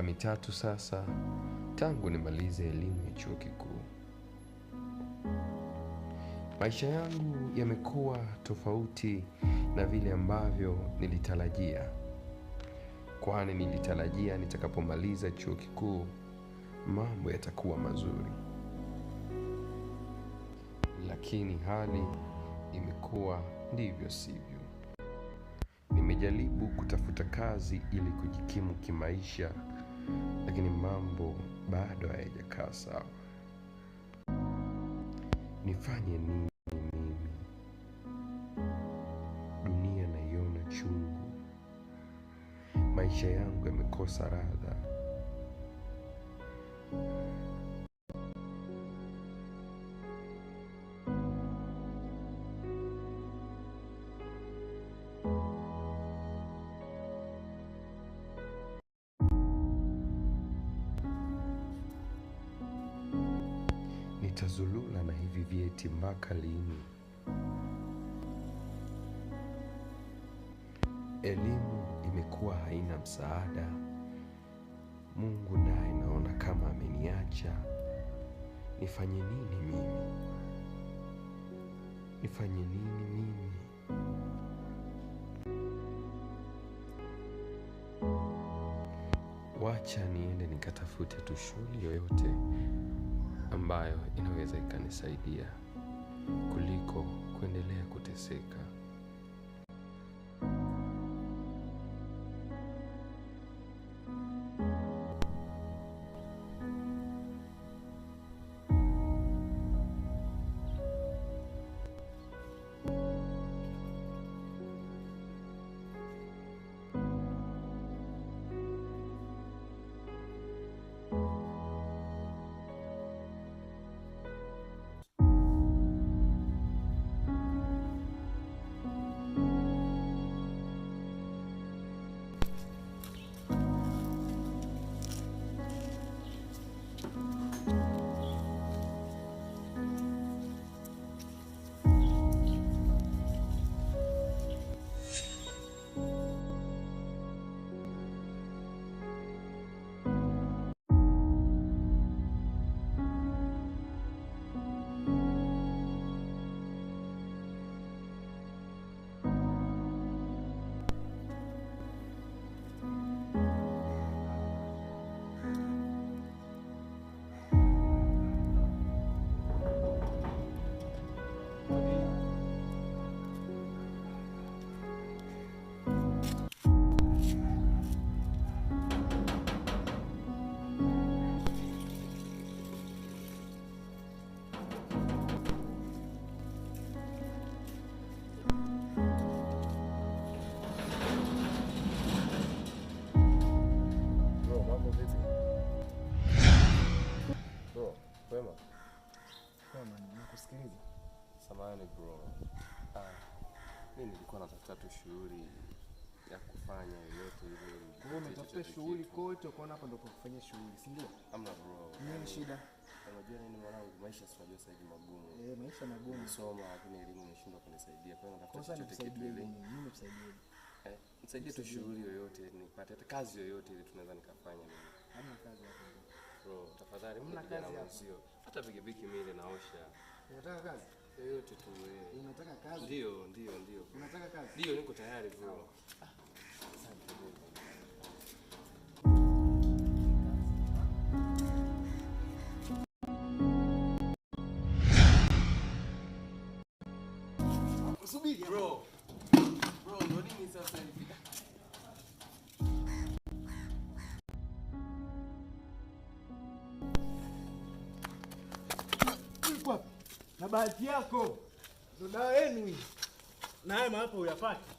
miaka 3 sasa tangu nimalize elimu ya chuo kikuu. Maisha yangu yamekuwa tofauti na vile ambavyo nilitarajia. Kwani nilitarajia nitakapomaliza chuo kikuu mambo yatakuwa mazuri. Lakini hali imekuwa ndivyo sivyo. Nimejaribu kutafuta kazi ili kujikimu kimaisha, lakini mambo bado hayajakaa sawa. Nifanye nini mimi? Dunia naiona chungu. Maisha yangu yamekosa ladha. Nitazulula na hivi vyeti mpaka lini? Elimu imekuwa haina msaada. Mungu naye naona kama ameniacha. Nifanye nini mimi? Nifanye nini mimi? Wacha niende nikatafute tu shule yoyote ambayo inaweza ikanisaidia kuliko kuendelea kuteseka. Nakusikiliza. Samahani bro. Mimi nilikuwa natafuta tu shughuli ya kufanya yoyote ile. Wewe unatafuta shughuli kote ukaona hapa ndo kufanya shughuli, si ndio? Hamna bro. Nini shida? Unajua nini mwanangu, maisha sio sasa hivi magumu. Maisha magumu. Soma lakini elimu inashindwa kunisaidia. Kwa hiyo natafuta chochote kitu kile. Mimi nisaidie. Nisaidie tu shughuli yoyote nipate, hata kazi yoyote ile tunaweza nikafanya mimi. Hamna kazi hapo. Bro, tafadhali mna kazi hapo. Hata pikipiki mimi ile naosha. Unataka kazi? Yoyote tu wewe. Unataka kazi? Ndio. Unataka kazi? Ndio, niko tayari bro. Asante bro. Subiri bro. Bro, ndo nini sasa hivi? Na bahati yako ndo dawa yenu hii, na haya hapo uyapate.